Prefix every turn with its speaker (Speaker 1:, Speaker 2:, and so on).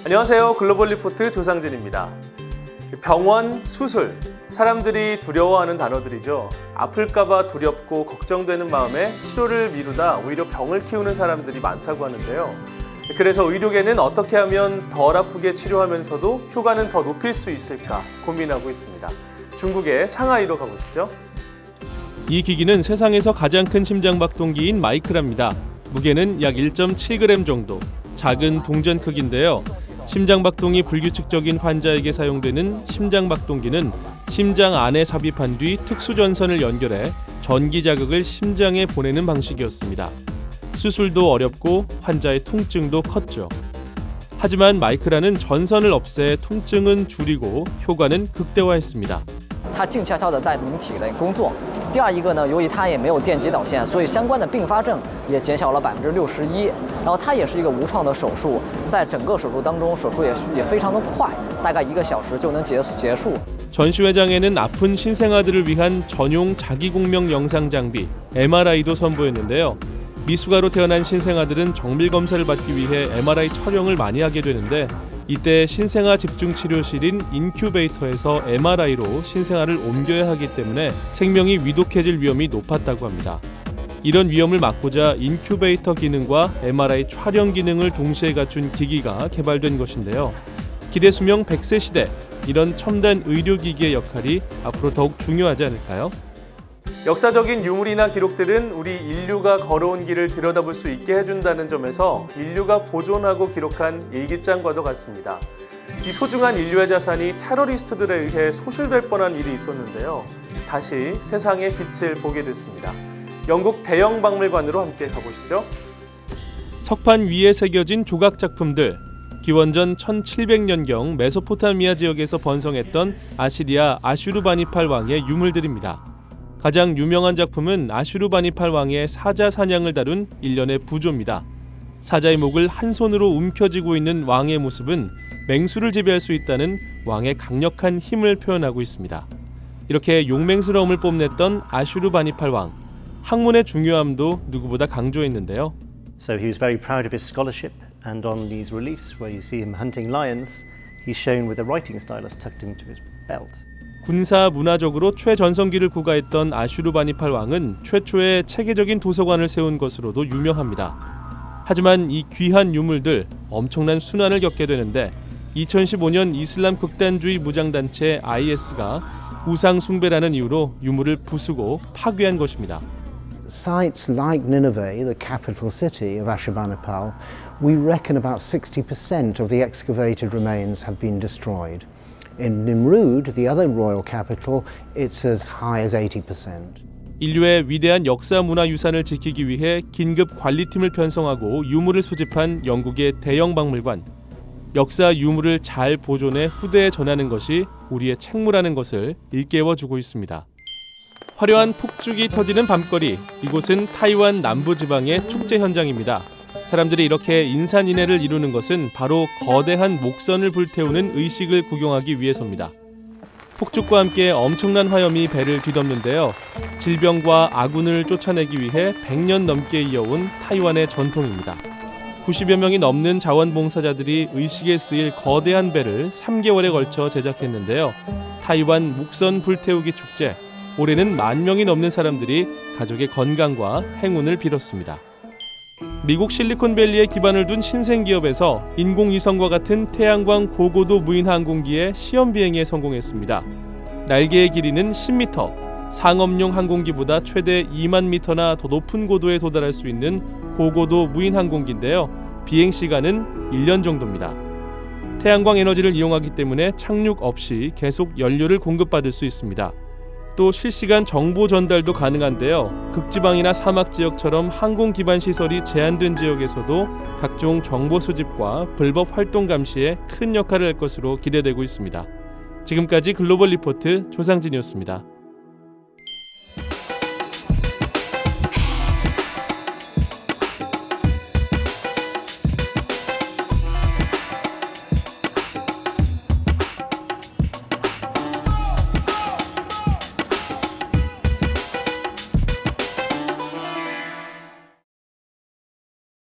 Speaker 1: 안녕하세요. 글로벌 리포트 조상진입니다. 병원, 수술, 사람들이 두려워하는 단어들이죠. 아플까봐 두렵고 걱정되는 마음에 치료를 미루다 오히려 병을 키우는 사람들이 많다고 하는데요. 그래서 의료계는 어떻게 하면 덜 아프게 치료하면서도 효과는 더 높일 수 있을까 고민하고 있습니다. 중국의 상하이로 가보시죠.
Speaker 2: 이 기기는 세상에서 가장 큰 심장박동기인 마이크랍니다. 무게는 약 1.7g 정도, 작은 동전 크기인데요. 심장박동이 불규칙적인 환자에게 사용되는 심장박동기는 심장 안에 삽입한 뒤 특수전선을 연결해 전기 자극을 심장에 보내는 방식이었습니다. 수술도 어렵고 환자의 통증도 컸죠. 하지만 마이크라는 전선을 없애 통증은 줄이고 효과는 극대화했습니다.
Speaker 3: 它静悄悄地在你体内工作。第二一个呢，由于它也没有电极导线，所以相关的并发症也减小了61%。然后它也是一个无创的手术，在整个手术当中，手术也非常的快，大概1个小时就能结束。
Speaker 2: 전시회장에는 아픈 신생아들을 위한 전용 자기공명 영상 장비 MRI도 선보였는데요. 미숙아로 태어난 신생아들은 정밀 검사를 받기 위해 MRI 촬영을 많이 하게 되는데 이때 신생아 집중치료실인 인큐베이터에서 MRI로 신생아를 옮겨야 하기 때문에 생명이 위독해질 위험이 높았다고 합니다. 이런 위험을 막고자 인큐베이터 기능과 MRI 촬영 기능을 동시에 갖춘 기기가 개발된 것인데요. 기대 수명 100세 시대, 이런 첨단 의료기기의 역할이 앞으로 더욱 중요하지 않을까요?
Speaker 1: 역사적인 유물이나 기록들은 우리 인류가 걸어온 길을 들여다볼 수 있게 해준다는 점에서 인류가 보존하고 기록한 일기장과도 같습니다. 이 소중한 인류의 자산이 테러리스트들에 의해 소실될 뻔한 일이 있었는데요. 다시 세상의 빛을 보게 됐습니다. 영국 대영박물관으로 함께 가보시죠.
Speaker 2: 석판 위에 새겨진 조각 작품들, 기원전 1700년경 메소포타미아 지역에서 번성했던 아시리아 아슈르바니팔 왕의 유물들입니다. 가장 유명한 작품은 아슈르바니팔 왕의 사자 사냥을 다룬 일련의 부조입니다. 사자의 목을 한 손으로 움켜쥐고 있는 왕의 모습은 맹수를 지배할 수 있다는 왕의 강력한 힘을 표현하고 있습니다. 이렇게 용맹스러움을 뽐냈던 아슈르바니팔 왕, 학문의 중요함도 누구보다 강조했는데요.
Speaker 4: So he was very proud of his scholarship, and on these reliefs where you see him hunting lions, he's shown with a writing stylus tucked into his belt.
Speaker 2: 군사 문화적으로 최전성기를 구가했던 아슈르바니팔 왕은 최초의 체계적인 도서관을 세운 것으로도 유명합니다. 하지만 이 귀한 유물들 엄청난 순환을 겪게 되는데 2015년 이슬람 극단주의 무장단체 IS가 우상 숭배라는 이유로 유물을 부수고 파괴한 것입니다.
Speaker 5: Sites like Nineveh, the capital city of Ashurbanipal, we reckon about 60% of the excavated remains have been destroyed. In Nimrud, the other royal capital, it's as high as 80%.
Speaker 2: 인류의 위대한 역사 문화 유산을 지키기 위해 긴급 관리팀을 편성하고 유물을 수집한 영국의 대형 박물관. 역사 유물을 잘 보존해 후대에 전하는 것이 우리의 책무라는 것을 일깨워주고 있습니다. 화려한 폭죽이 터지는 밤거리, 이곳은 타이완 남부지방의 축제 현장입니다. 사람들이 이렇게 인산인해를 이루는 것은 바로 거대한 목선을 불태우는 의식을 구경하기 위해서입니다. 폭죽과 함께 엄청난 화염이 배를 뒤덮는데요. 질병과 아군을 쫓아내기 위해 100년 넘게 이어온 타이완의 전통입니다. 90여 명이 넘는 자원봉사자들이 의식에 쓰일 거대한 배를 3개월에 걸쳐 제작했는데요. 타이완 목선 불태우기 축제, 올해는 10,000명이 넘는 사람들이 가족의 건강과 행운을 빌었습니다. 미국 실리콘밸리에 기반을 둔 신생기업에서 인공위성과 같은 태양광 고고도 무인 항공기의 시험 비행에 성공했습니다. 날개의 길이는 10m, 상업용 항공기보다 최대 2만 미터나 더 높은 고도에 도달할 수 있는 고고도 무인 항공기인데요. 비행 시간은 1년 정도입니다. 태양광 에너지를 이용하기 때문에 착륙 없이 계속 연료를 공급받을 수 있습니다. 또 실시간 정보 전달도 가능한데요. 극지방이나 사막 지역처럼 항공 기반 시설이 제한된 지역에서도 각종 정보 수집과 불법 활동 감시에 큰 역할을 할 것으로 기대되고 있습니다. 지금까지 글로벌 리포트 조상진이었습니다.